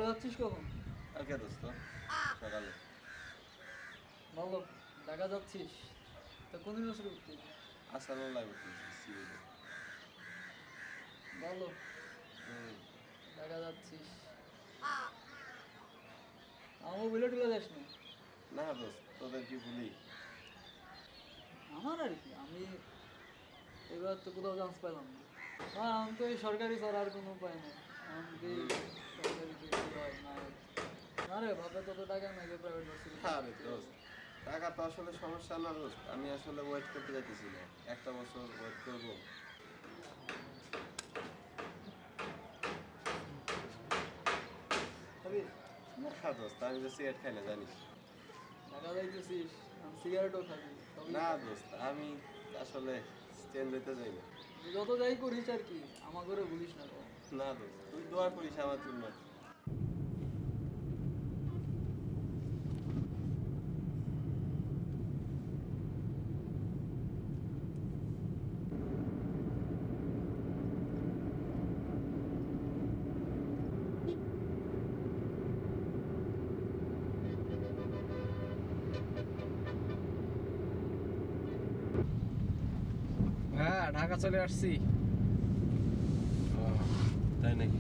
সকালে যাচ্ছিস কখন? কালকে দোস্ত সকালে। ভালো, ঢাকা যাচ্ছিস? তা কোন ইউনিভার্সিটি উঠতে? আসানুল্লাহ করতেছি সিভিলে। ভালো, ঢাকা যাচ্ছিস। আমার বিলে টুলে যাস না। না দোস্ত, তোদের কি ভুলি? আমার আর কি, আমি এবার তো কোথাও চান্স পেলাম না। হ্যাঁ, আমি তো এই সরকারি ছাড়া আর কোনো উপায় নেই। আমি কি সরকারি কি হয় না হয়। না রে, বাপে তত টাকা নাই যে প্রাইভেট ভার্সিটি। আরে দোস্ত, টাকা তো আসলে সমস্যা না দোস্ত। আমি আসলে ওয়েট করতে যাইতেছি না, একটা বছর ওয়েট করবো। না দোস্ত, আমি তো সিগারেট খাই না, জানিস। ঢাকা যাইতেছিস, আমি সিগারেটও খাবি। না দোস্ত, আমি আসলে চেঞ্জ হইতে চাই না। তুই যত যাই করিস আর কি, আমার করে বলিস না কখন। না দোস্ত, তুই দোয়া করিস আমার জন্য। হ্যাঁ, ঢাকা চলে আসছি। তাই নাকি?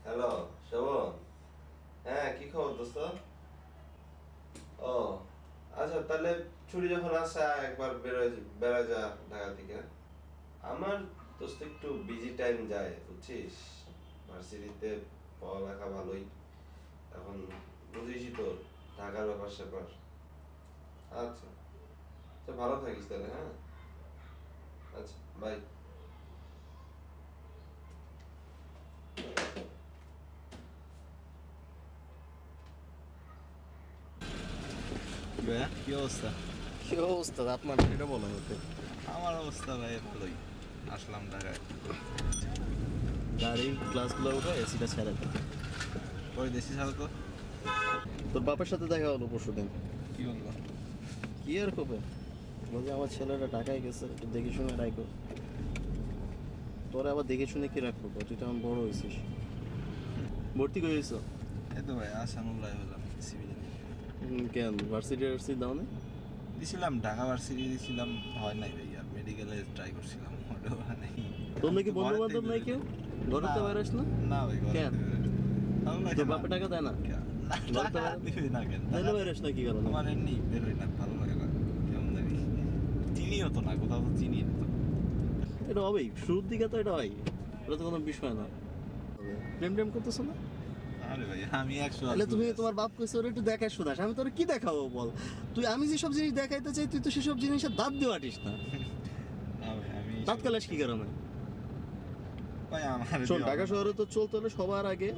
হ্যালো শোভন, হ্যাঁ কি খবর দোস্ত? ও আচ্ছা, তাহলে ছুটি যখন আসা একবার বেরোয় যা ঢাকা থেকে। আমার দোস্ত একটু বিজি টাইম যায় বুঝছিস, ভার্সিটিতে পড়ালেখা ভালোই, এখন বুঝিসই তো ঢাকার ব্যাপার স্যাপার। আচ্ছা আচ্ছা, ভালো থাকিস তাহলে। হ্যাঁ আচ্ছা, বাই। কি অবস্থা? কি অবস্থা আপনার, এটা বলেন হতে। আমার অবস্থা ভাই ভালোই। আসলাম ঢাকায়। গাড়ির গ্লাসগুলো উঠে এসিটা ছেড়ে দেয়। পরে দেশি ছাড়া তো তোর বাপের সাথে দেখা হলো পরশুদিন। কি বলবো? কি আর হবে, বলছে আমার ছেলেটা ঢাকায় গেছে, একটু দেখে শুনে রাখো। তোরা আবার দেখে শুনে কি রাখবো, তুই তো আমার বড় হয়েছিস। ভর্তি করে দিয়েছ? এই তো ভাই আসানুল্লাহ হলাম সিভিলে। কেন ভার্সিটি দাও না? দিছিলাম ঢাকা ভার্সিটি দিছিলাম, হয় নাই ভাই। আর মেডিকেলে ট্রাই করছিলাম, ওটাও হয় নাই। তোর নাকি বন্ধু বান্ধব নাই কেউ? ঘরে তো বেরোস না? না ভাই, কেন? ভালো লাগে তোর না। বাপে টাকা দেয় না? না, ঘরে তো টাকা দিবে না কেন? তাহলে বেরোস না কি কারণে? আমার এমনি বেরোই না, ভালো লাগে না, কেমন জানি। চিনিও তো না, কোথাও তো চিনি না তো। এটা হবেই, শুরুর দিকে তো এটা হয়, এটা তো কোনো বিষয় না। প্রেম টেম করতেছো না? আরে ভাই, আমি 100 তাহলে তুমি তোমার বাপ কইছো ওরে একটু দেখাই শোনাস, আমি তোর কি দেখাবো বল? তুই আমি যেসব জিনিস দেখাইতে চাই তুই তো সেসব জিনিসের দাঁত দিয়ে আটিস না। না ভাই, আমি দাঁত কালাস কি কারণে? ভাই আমার শোন, ঢাকা শহরে তো চলতে হলে সবার আগে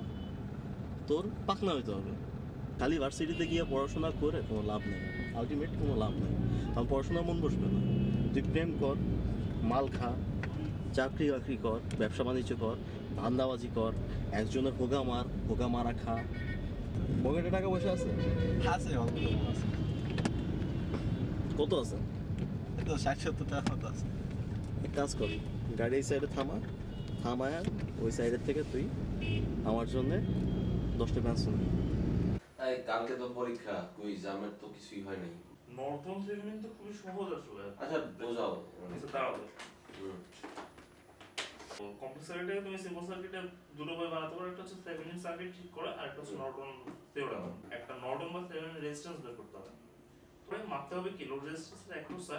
তোর পাকনা হইতে হবে। খালি ভার্সিটিতে গিয়ে পড়াশোনা করে কোনো লাভ নেই, আলটিমেট কোনো লাভ নেই। তখন পড়াশোনা মন বসবে না। তুই প্রেম কর, মাল খা, চাকরি বাকরি কর, ব্যবসা বাণিজ্য কর, ধান্দাবাজি কর, একজনের হোগা মারা খা। পকেটে টাকা পয়সা আছে? আছে, অল্প অল্প আছে। কত আছে? এই তো 60-70 টাকার মতো আছে। এক কাজ কর, গাড়ি এই সাইডে থামায় ওই সাইডের থেকে তুই আমার জন্য 10টা পেন্সিল নে। এই কালকে তো পরীক্ষা, কুইজ, আমার তো কিছুই হয় নাই। নর্দন সেগমেন্ট তো খুবই সহজ আসলে। আচ্ছা বোঝাও। আচ্ছা দাঁড়াও, হুম। কমপ্লেক্স সার্কিটে তুমি সিম্পল সার্কিটে দুটো ভাবে বানাতে পারো, একটা হচ্ছে থেভেনিন সার্কিট ঠিক করা আর একটা হচ্ছে নর্টন থিওরেম। একটা নর্টন বা থেভেনিন রেজিস্ট্যান্স বের করতে হবে, পরে মাপতে হবে কি লোড রেজিস্ট্যান্সের অ্যাক্রোসে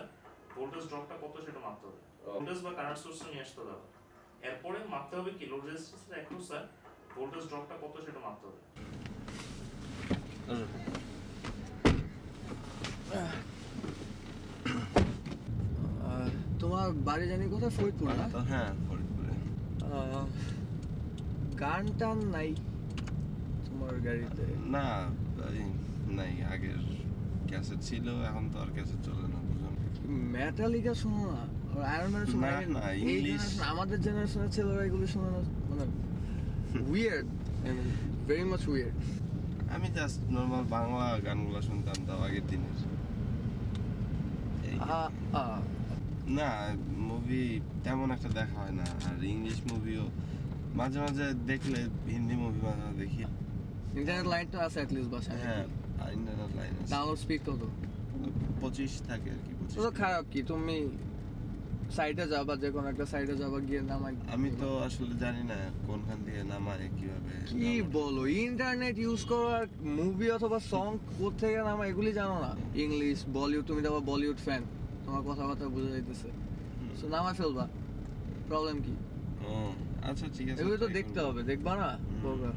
ভোল্টেজ ড্রপটা কত সেটা মাপতে হবে, ভোল্টেজ বা কারেন্ট সোর্সটা নিয়ে আসতে হবে। এরপরে মাপতে হবে কি লোড রেজিস্ট্যান্সের অ্যাক্রোসে ভোল্টেজ ড্রপটা কত সেটা মাপতে হবে। তোমার বাড়ি জানি কোথায়, ফরিদপুর না? তো হ্যাঁ ফরিদপুরে। গান টান নাই তোমার গাড়িতে? না এই নাই, আগের ক্যাসেট ছিল, এখন তো আর ক্যাসেট চলে না, বুঝলাম। মেটালিকা শোনো না, আয়রন ম্যান শোনো না, না? না, এই ইংলিশ। generation, আমাদের জেনারেশনের ছেলেরা এগুলো শোনে না, মানে উইয়ার্ড, ভেরি মাচ উইয়ার্ড। আমি জাস্ট নর্মাল বাংলা গানগুলো শুনতাম, তাও আগের দিনের। এই। না, মুভি তেমন একটা দেখা হয় না, আর ইংলিশ মুভিও মাঝে মাঝে দেখলে, হিন্দি মুভি মাঝে মাঝে দেখি। ইন্টারনেট লাইন তো আছে অ্যাটলিস্ট বাসায়। হ্যাঁ, ইন্টারনেট লাইন আছে। ডাউনলোড স্পিড কত? 25 থাকে আর কি, 25। তো খারাপ কি, তুমি সাইটে যাবা, যে কোনো একটা সাইটে যাবা, গিয়ে নামাই। আমি তো আসলে জানি না কোনখান দিয়ে নামায়, কিভাবে। কি বলো, ইন্টারনেট ইউজ করো আর মুভি অথবা সং কোথেকে নামা এগুলি জানো না? ইংলিশ, বলিউড, তুমি তো আবার বলিউড ফ্যান, তোমার কথাবার্তা বোঝা যাইতেছে। সো নামা ফেলবা, প্রবলেম কি? ও আচ্ছা, ঠিক আছে। এগুলো তো দেখতে হবে, দেখবা না? বলবা।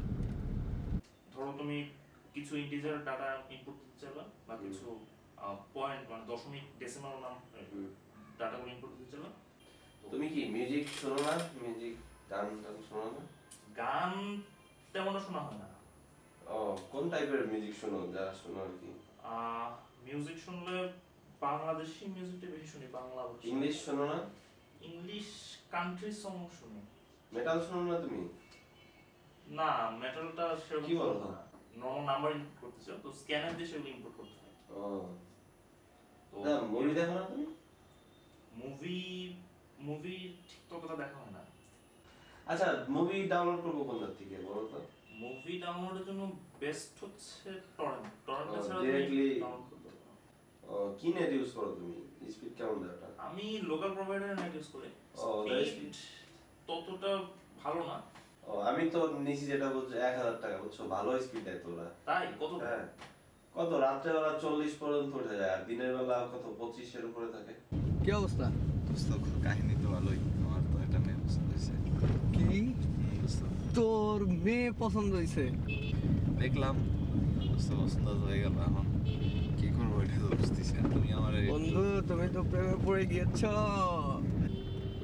ধরো তুমি কিছু ইন্টিজার ডাটা ইনপুট দিতে চাইবা, বা কিছু পয়েন্ট মানে দশমিক ডেসিমাল নাম ডাটাগুলো ইনপুট দিতে চাইবা। তুমি কি মিউজিক শোনো না? মিউজিক গান টান শোনো না? গান তেমন শোনা হয় না। ও, কোন টাইপের মিউজিক শোনো, যা শোনো আর কি? মিউজিক শুনলে বাংলাদেশি মিউজিকটা বেশি শুনি, বাংলা। ইংলিশ শোনো না? ইংলিশ কান্ট্রি সং শুনি। মেটাল শোনো না তুমি? না, মেটালটা সেরকম কি বলো? নরমাল নাম্বার ইনপুট করতে চাও, তো স্ক্যানার দিয়ে সেগুলো ইনপুট করতে হয়। ও, তো না মুভি দেখো না তুমি? মুভি ঠিক ততটা দেখা হয় না। আচ্ছা, মুভি ডাউনলোড করবো কোন থেকে বলো তো? মুভি ডাউনলোডের জন্য বেস্ট হচ্ছে টরেন্ট। টরেন্ট ছাড়া directly ডাউনলোড করতে পারো না। ও, কি নেট ইউজ করো তুমি? স্পিড কেমন দেয় ওটা? আমি লোকাল প্রোভাইডারের নেট ইউজ করি। ও, তাই স্পিড ততটা ভালো না। ও, আমি তো নিছি যেটা বলছো 1000 টাকা, বুঝছো, ভালো স্পিড দেয় তো ওরা। তাই কত? হ্যাঁ, কত রাত্রে বেলা 40 পর্যন্ত উঠে যায়, আর দিনের বেলা কত 25 এর উপরে থাকে। কি অবস্থা? দোস্ত কাহিনী তো ভালোই, আমার তো এটা মেয়ে পছন্দ হয়েছে। কি দোস্ত তোর মেয়ে পছন্দ হয়েছে? দেখলাম দোস্ত পছন্দ তো হয়ে গেল, এখন কি করবো এটা তো বুঝতেছি না। তুমি আমার বন্ধু, তুমি তো প্রেমে পড়ে গিয়েছ।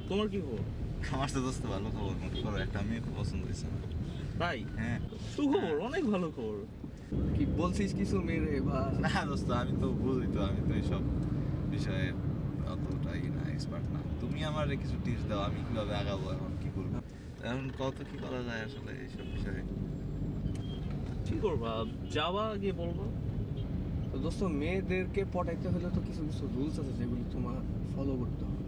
তোমার কি খবর? আমার তো দোস্ত ভালো খবর, মনে করো একটা মেয়ে খুব পছন্দ হয়েছে আমার। তাই? হ্যাঁ। সুখবর, অনেক ভালো খবর। কি বলছিস কিছু মেরে বা? না দোস্ত, আমি তো বুঝি তো, আমি তো এইসব বিষয়ে অতটাই না, এক্সপার্ট না। তুমি আমার কিছু টিপস দাও, আমি কিভাবে আগাবো, এখন কি করবো, এখন কত কি করা যায় আসলে এইসব বিষয়ে। কি করবা? যাবা, গিয়ে বলবো। তো দোস্ত, মেয়েদেরকে পটাইতে হলে তো কিছু কিছু রুলস আছে যেগুলো তোমার ফলো করতে হবে।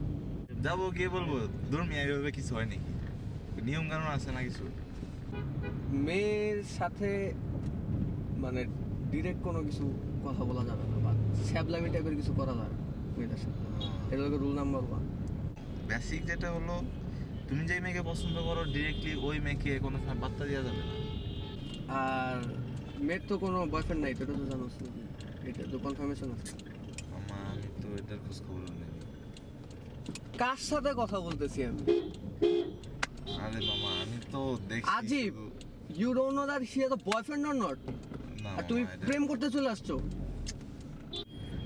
যাবো গিয়ে বলবো ধর্মী এইভাবে কিছু হয় নাকি, নিয়ম কানুন আছে না কিছু? মেয়ের সাথে মানে ডিরেক্ট কোনো কিছু কথা বলা যাবে না, বা স্যাবলামি টাইপের কিছু করা যাবে না মেয়েটার সাথে। এটা হলো রুল নাম্বার 1। বেসিক যেটা হলো, তুমি যেই মেয়েকে পছন্দ করো ডিরেক্টলি ওই মেয়েকে কোনো সময় বার্তা দেওয়া যাবে না। আর মেয়ের তো কোনো বয়ফ্রেন্ড নাই, এটা তো জানোস নাকি? এটা তো কনফার্মেশন আছে। মামা আমি তো এটার খোঁজ খবর নেই। কার সাথে কথা বলতেছি আমি? আরে মামা আমি তো দেখছি আজিব, শুধু- you don't know that she has a boyfriend or not? না আর তুমি মামা, এটা- প্রেম করতে চলে আসছো?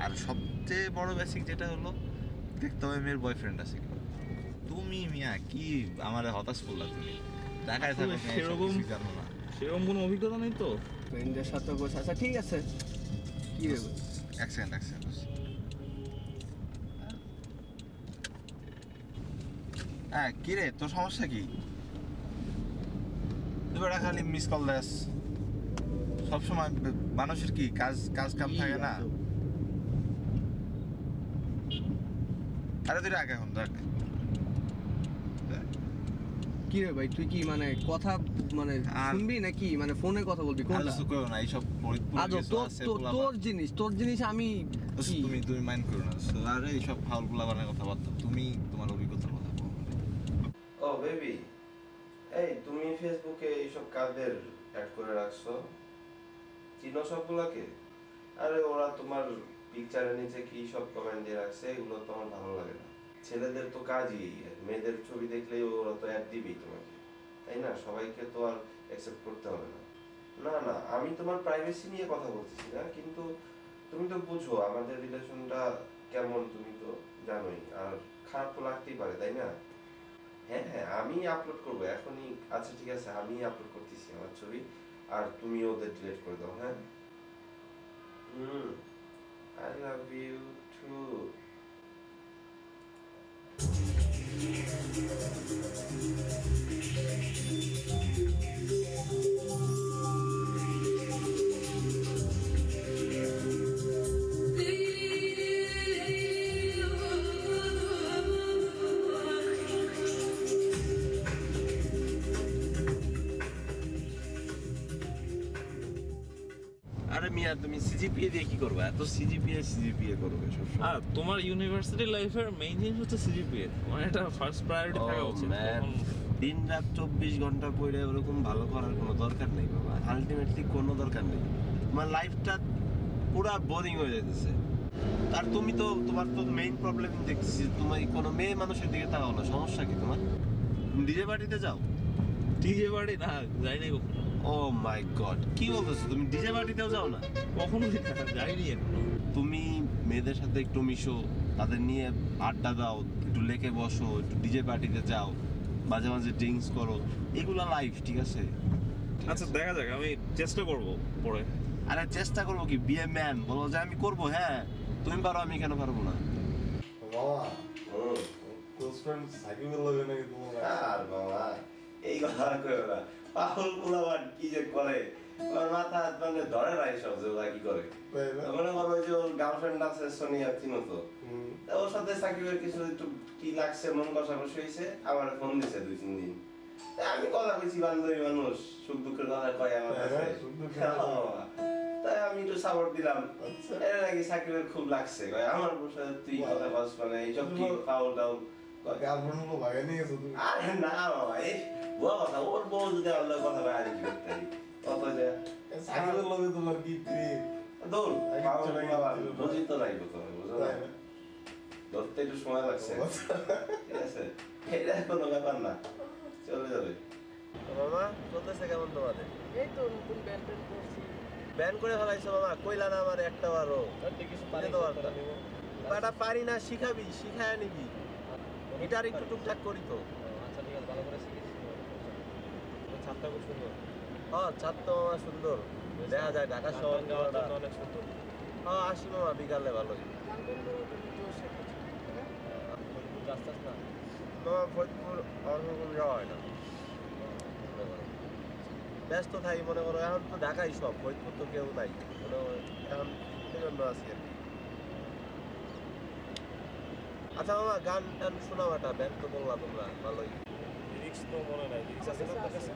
আর সবচেয়ে বড় বেসিক যেটা হলো, দেখতে হবে মেয়ের বয়ফ্রেন্ড আছে কি। তুমি মিয়া কি আমারে হতাশ করলা তুমি, ঢাকায় থাকো আসলে তুমি এসব সেরকম- কিছুই জানো না। সেরকম কোনো অভিজ্ঞতা নেই তো। ফ্রেন্ডের সাথে বসে, আচ্ছা ঠিক আছে, কি রে ভাই? এক সেকেন্ড হ্যাঁ, কি রে তোর সমস্যা কি? তুই বেটা খালি মিস কল দেস সবসময়। মানুষের কি কাজ কাজ কাম থাকে না? আরে তুই রাখ এখন, রাখ। কি রে ভাই, তুই কি মানে কথা মানে আর- শুনবি নাকি মানে ফোনে কথা বলবি কোনটা? আলোচনা করো না এইসব আজব, তোর জিনিস আমি কি? তুমি মাইন্ড করো না। আরে এইসব ফাউল গুলাবানের কথা বাদ দাও, তুমি তোমার অভিজ্ঞতার কথা বলো। ও বেবি, এই তুমি ফেসবুকে এইসব কাদের অ্যাড করে রাখছো? চিনো সবগুলাকে? আরে ওরা তোমার পিকচারের নিচে কি সব কমেন্ট দিয়ে রাখছে, এগুলো তোমার ভালো লাগে না? ছেলেদের তো কাজই, মেয়েদের ছবি দেখলেই ওরা তো অ্যাড দিবেই তোমাকে, তাই না? সবাইকে তো আর অ্যাকসেপ্ট করতে হবে না। না না, আমি তোমার প্রাইভেসি নিয়ে কথা বলতেছি না, কিন্তু তুমি তো বুঝো আমাদের রিলেশনটা কেমন তুমি তো জানোই, আর খারাপ তো লাগতেই পারে, তাই না? হ্যাঁ হ্যাঁ, আমি আপলোড করবো এখনই। আচ্ছা ঠিক আছে, আমি আপলোড করতেছি আমার ছবি, আর তুমি ওদের ডিলিট করে দাও। হ্যাঁ, আই লাভ ইউ টু। আরে মিয়া, তুমি সিজিপিএ দিয়ে কি করবে? এত সিজিপিএ করবে সবসময়। আর তোমার ইউনিভার্সিটি লাইফের মেইন জিনিস হচ্ছে সিজিপিএ, মানে এটা ফার্স্ট প্রায়োরিটি থাকা উচিত। দিন রাত 24 ঘন্টা পড়ে ওরকম ভালো করার কোনো দরকার নেই বাবা, আলটিমেটলি কোনো দরকার নেই। তোমার লাইফটা পুরা বোরিং হয়ে যাইতেছে। আর তুমি তো, তোমার তো মেইন প্রবলেম দেখছি, তোমার কোনো মেয়ে মানুষের দিকে তাকাও না। সমস্যা কি তোমার? তুমি ডিজে পার্টিতে যাও? ডিজে পার্টি না, যাইনি কখনো। ও মাই গড, কি বলতেছো? তুমি ডিজে পার্টিতেও যাও না? কখনো যাইনি এখনো। তুমি মেয়েদের সাথে একটু মিশো, তাদের নিয়ে আড্ডা দাও, একটু লেকে বসো, একটু ডিজে পার্টিতে যাও, মাঝে মাঝে ড্রিঙ্কস করো, এগুলা লাইফ, ঠিক আছে? আচ্ছা দেখা যাক, আমি চেষ্টা করব পরে। আরে চেষ্টা করবো কি, বি এ ম্যান, বলো যে আমি করবো। হ্যাঁ, তুমি পারো, আমি কেন পারবো না? বাবা, ক্লোজ ফ্রেন্ড সাকিবের লগে নাকি তোমার? আর বাবা, এই কথা আর কইও না। পাগল পোলাপান কি যে করে, ওর মাথা মানে ধরে না এইসব, যে ওরা কি করে। মনে করো যে ওর গার্লফ্রেন্ড আছে সোনিয়া, চিনো তো? ওর সাথে সাকিবের কিছু একটু কি লাগছে, মন কষাকষি হয়েছে, আমার ফোন দিছে 2-3 দিন। আমি কথা কইছি, বান্ধবী মানুষ, সুখ দুঃখের কথা কয় আমার কাছে। তাই আমি একটু সাপোর্ট দিলাম। এটা নাকি সাকিবের খুব লাগছে, কয় আমার বসে তুই কথা বলছ, মানে এইসব কি ফাউল টাউল। গার্লফ্রেন্ড গুলো ভাগে নিয়ে গেছো তুমি? আরে না বাবা, এই বুয়া কথা, ওর বউ যদি আল্লাহ কথা ভাই আর কি করতে পারি, কত যে সাকিবের লগে তোমার কি প্রেম? দৌড় আগে পাগল চলে গেছে বাবা, ছিল। বুঝি তো নাই প্রথমে, বুঝো না? তাই না? ধরতে একটু সময় লাগছে, ঠিক আছে? এটা কোনো ব্যাপার না, চলে যাবে। মামা, চলতেছে কেমন তোমাদের? এই তো নতুন ব্যান্ড ট্যান্ড করছি। ব্যান করে ফেলাইছো মামা, কইলা না আমার একটা বারও। বাটা পারি না, শিখাবি, শিখায় নিবি। গিটার একটু টুকটাক করি তো। আচ্ছা ঠিক আছে, ভালো করে শিখেছি। ছাদটা খুব সুন্দর। হ্যাঁ, ছাদ তো মামা সুন্দর, দেখা যায় ঢাকা শহর অনেক সুন্দর। হ্যাঁ, আসি মামা বিকালে ভালোই। আস্তে আস্তে মামা ফরিদপুর ওরকম যাওয়া হয় না, ব্যস্ত থাকি। মনে করো এখন তো ঢাকাই সব, ফরিদপুর তো কেউ নাই, মনে করো এখন এই জন্য আছি আর কি। আচ্ছা মামা, গান টান শোনাও একটা, ব্যান্ড তো বললা তোমরা ভালোই। লিরিক্স তো মনে নাই, লিরিক্স আছে না আপনার কাছে?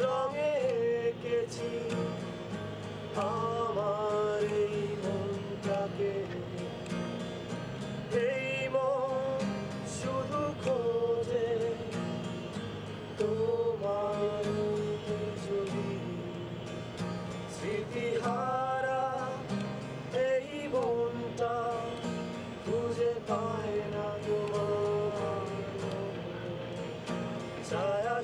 রঙে এঁকেছি আমার এই মনটাকে, এই মন শুধু খোঁজে তোমার ছবি। স্মৃতিহারা এই মনটা খুঁজে পায় না তোমার ছায়া।